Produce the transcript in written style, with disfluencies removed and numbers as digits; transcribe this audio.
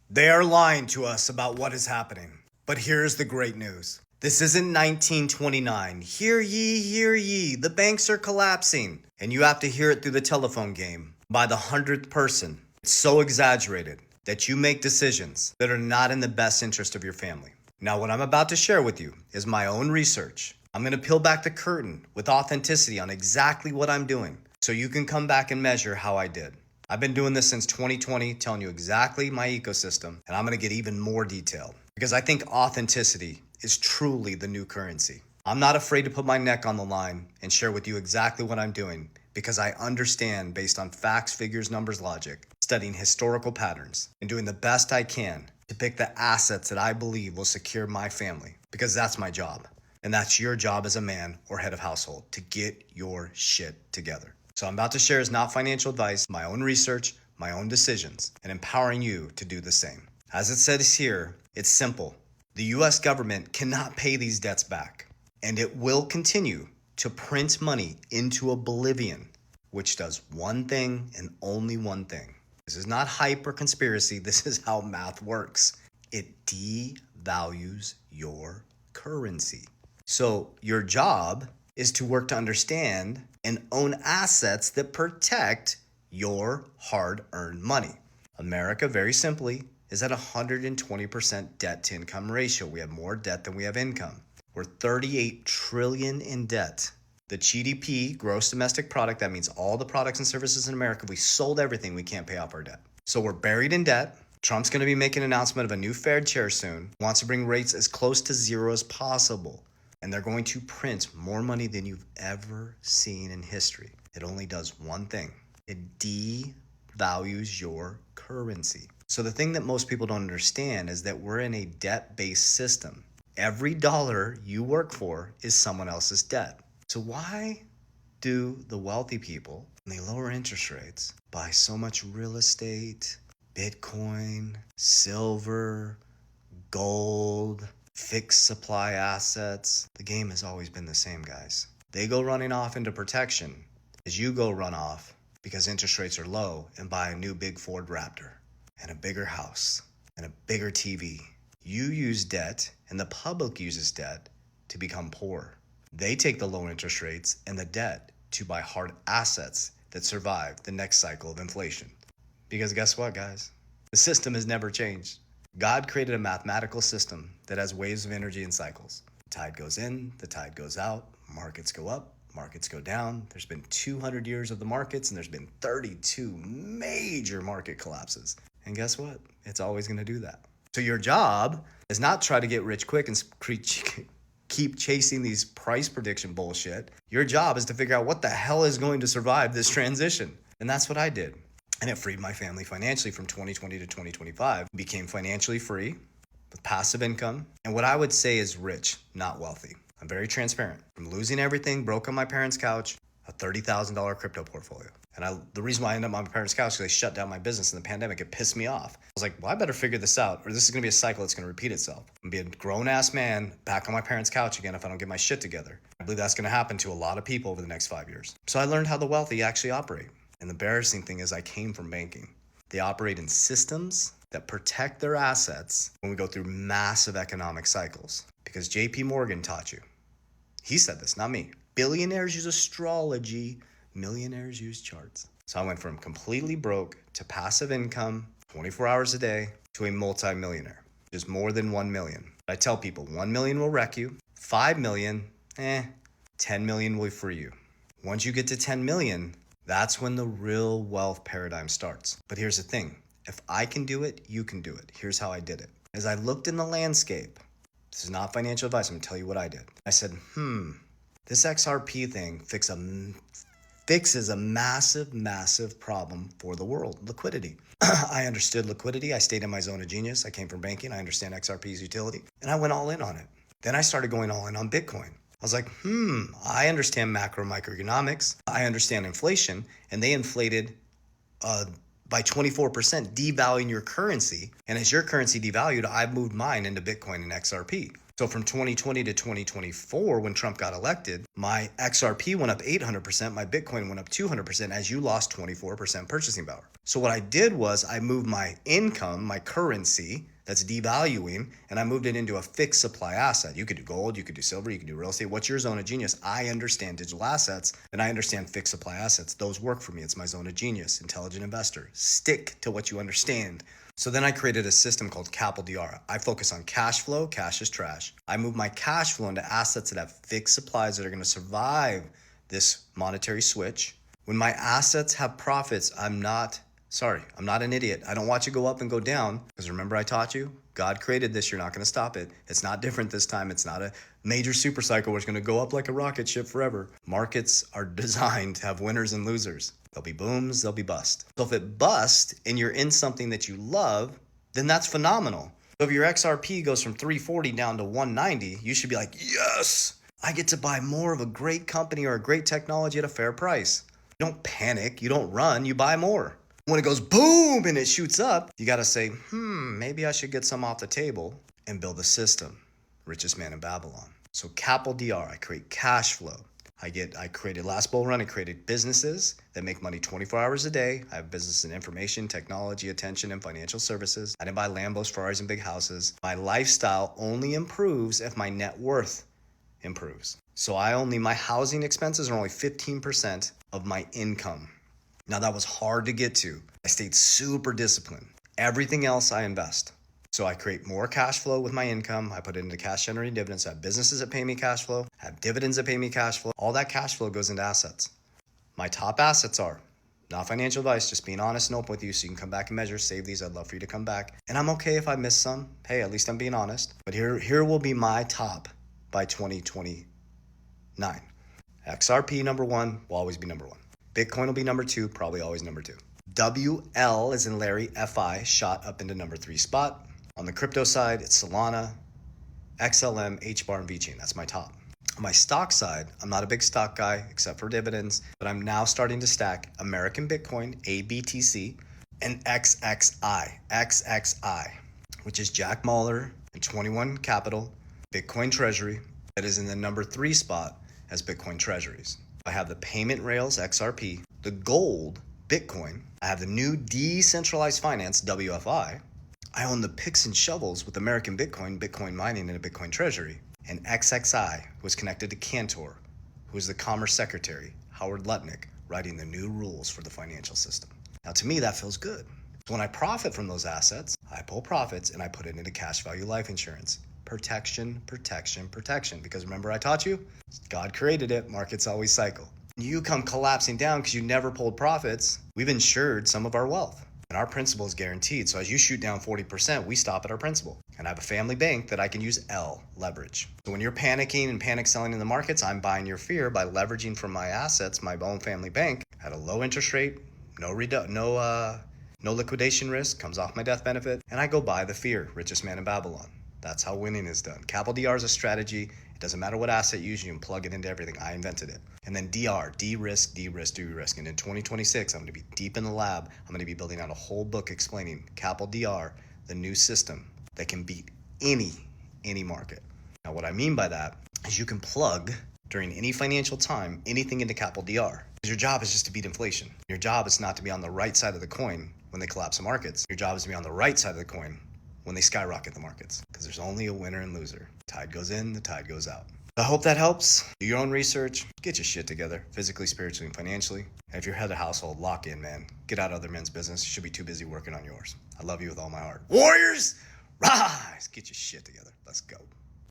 They are lying to us about what is happening. But here's the great news. This isn't 1929. Hear ye, hear ye, the banks are collapsing. And you have to hear it through the telephone game by the 100th person. It's so exaggerated that you make decisions that are not in the best interest of your family. Now, what I'm about to share with you is my own research. I'm going to peel back the curtain with authenticity on exactly what I'm doing so you can come back and measure how I did. I've been doing this since 2020, telling you exactly my ecosystem, and I'm going to get even more detailed because I think authenticity is truly the new currency. I'm not afraid to put my neck on the line and share with you exactly what I'm doing because I understand based on facts, figures, numbers, logic, studying historical patterns, and doing the best I can to pick the assets that I believe will secure my family because that's my job. And that's your job as a man or head of household to get your shit together. So I'm about to share is not financial advice, my own research, my own decisions, and empowering you to do the same. As it says here, it's simple. The US government cannot pay these debts back, and it will continue to print money into oblivion, which does one thing and only one thing. This is not hype or conspiracy. This is how math works. It devalues your currency. So your job is to work to understand and own assets that protect your hard-earned money. America, very simply, is at 120% debt to income ratio. We have more debt than we have income. We're 38 trillion in debt. The GDP, gross domestic product, that means all the products and services in America, we sold everything, we can't pay off our debt. So we're buried in debt. Trump's going to be making an announcement of a new Fed chair soon. Wants to bring rates as close to zero as possible. And they're going to print more money than you've ever seen in history. It only does one thing. It devalues your currency. So the thing that most people don't understand is that we're in a debt-based system. Every dollar you work for is someone else's debt. So why do the wealthy people, when they lower interest rates, buy so much real estate, Bitcoin, silver, gold, fixed supply assets? The game has always been the same, guys. They go running off into protection as you go run off because interest rates are low and buy a new big Ford Raptor and a bigger house and a bigger TV. You use debt and the public uses debt to become poor. They take the low interest rates and the debt to buy hard assets that survive the next cycle of inflation. Because guess what, guys? The system has never changed. God created a mathematical system that has waves of energy and cycles. The tide goes in, the tide goes out, markets go up, markets go down. There's been 200 years of the markets and there's been 32 major market collapses. And guess what? It's always going to do that. So your job is not try to get rich quick and keep chasing these price prediction bullshit. Your job is to figure out what the hell is going to survive this transition. And that's what I did. And it freed my family financially from 2020 to 2025. Became financially free with passive income. And what I would say is rich, not wealthy. I'm very transparent. From losing everything, broke on my parents' couch, a $30,000 crypto portfolio. And the reason why I ended up on my parents' couch is they shut down my business in the pandemic. It pissed me off. I was like, well, I better figure this out, or this is going to be a cycle that's going to repeat itself. I'm going to be a grown-ass man back on my parents' couch again if I don't get my shit together. I believe that's going to happen to a lot of people over the next 5 years. So I learned how the wealthy actually operate. And the embarrassing thing is I came from banking. They operate in systems that protect their assets when we go through massive economic cycles. Because JP Morgan taught you. He said this, not me. Billionaires use astrology. Millionaires use charts. So I went from completely broke to passive income, 24 hours a day, to a multi-millionaire. Just more than 1 million. I tell people 1 million will wreck you. 5 million, 10 million will free you. Once you get to 10 million, that's when the real wealth paradigm starts. But here's the thing. If I can do it, you can do it. Here's how I did it. As I looked in the landscape, this is not financial advice, I'm gonna tell you what I did. I said, this XRP thing fixes a massive, massive problem for the world, liquidity. I understood liquidity. I stayed in my zone of genius. I came from banking. I understand XRP's utility. And I went all in on it. Then I started going all in on Bitcoin. I was like, I understand macro microeconomics. I understand inflation. And they inflated by 24%, devaluing your currency. And as your currency devalued, I moved mine into Bitcoin and XRP. So from 2020 to 2024, when Trump got elected, my XRP went up 800%, my Bitcoin went up 200% as you lost 24% purchasing power. So what I did was I moved my income, my currency that's devaluing, and I moved it into a fixed supply asset. You could do gold, you could do silver, you could do real estate. What's your zone of genius? I understand digital assets and I understand fixed supply assets. Those work for me. It's my zone of genius, intelligent investor. Stick to what you understand. So then I created a system called Capital DR. I focus on cash flow. Cash is trash. I move my cash flow into assets that have fixed supplies that are going to survive this monetary switch. When my assets have profits, I'm not an idiot. I don't watch it go up and go down because remember I taught you, God created this. You're not going to stop it. It's not different this time. It's not a major super cycle where it's going to go up like a rocket ship forever. Markets are designed to have winners and losers. There'll be booms, there'll be busts. So if it busts and you're in something that you love, then that's phenomenal. So if your XRP goes from 340 down to 190, you should be like, yes, I get to buy more of a great company or a great technology at a fair price. You don't panic, you don't run, you buy more. When it goes boom and it shoots up, you got to say, maybe I should get some off the table and build a system. Richest man in Babylon. So Capital DR, I create cash flow. I created last bull run, I created businesses that make money 24 hours a day. I have business in information, technology, attention, and financial services. I didn't buy Lambos, Ferraris, and big houses. My lifestyle only improves if my net worth improves. So my housing expenses are only 15% of my income. Now that was hard to get to. I stayed super disciplined. Everything else I invest. So I create more cash flow with my income. I put it into cash generating dividends. I have businesses that pay me cash flow. I have dividends that pay me cash flow. All that cash flow goes into assets. My top assets are, not financial advice, just being honest and open with you so you can come back and measure, save these. I'd love for you to come back. And I'm okay if I miss some. Hey, at least I'm being honest. But here will be my top by 2029. XRP number one will always be number one. Bitcoin will be number two, probably always number two. WL as in Larry, FI, shot up into number 3 spot. On the crypto side, it's Solana, XLM, HBAR, and VChain. That's my top. On my stock side, I'm not a big stock guy except for dividends, but I'm now starting to stack American Bitcoin, ABTC, and XXI, which is Jack Mallers and 21 Capital, Bitcoin Treasury, that is in the number 3 spot as Bitcoin Treasuries. I have the payment rails, XRP, the gold, Bitcoin. I have the new decentralized finance, WFI. I own the picks and shovels with American Bitcoin, Bitcoin mining, and a Bitcoin treasury. And XXI was connected to Cantor, who is the Commerce Secretary, Howard Lutnick, writing the new rules for the financial system. Now, to me, that feels good. So when I profit from those assets, I pull profits and I put it into cash value life insurance. Protection, protection, protection. Because remember I taught you? God created it. Markets always cycle. You come collapsing down because you never pulled profits. We've insured some of our wealth. And our principal is guaranteed. So as you shoot down 40%, we stop at our principal. And I have a family bank that I can use L, leverage. So when you're panicking and panic selling in the markets, I'm buying your fear by leveraging from my assets, my own family bank, at a low interest rate, no liquidation risk, comes off my death benefit, and I go buy the fear, richest man in Babylon. That's how winning is done. Capital DR is a strategy. It doesn't matter what asset you use, you can plug it into everything. I invented it. And then DR, de-risk, de-risk, de-risk. And in 2026, I'm going to be deep in the lab. I'm going to be building out a whole book explaining Capital DR, the new system that can beat any market. Now, what I mean by that is you can plug during any financial time anything into Capital DR. Because your job is just to beat inflation. Your job is not to be on the right side of the coin when they collapse the markets. Your job is to be on the right side of the coin when they skyrocket the markets, because there's only a winner and loser. Tide goes in, the tide goes out. I hope that helps. Do your own research, get your shit together, physically, spiritually, and financially. And if you're head of household, lock in, man. Get out of other men's business. You should be too busy working on yours. I love you with all my heart. Warriors, rise! Get your shit together. Let's go.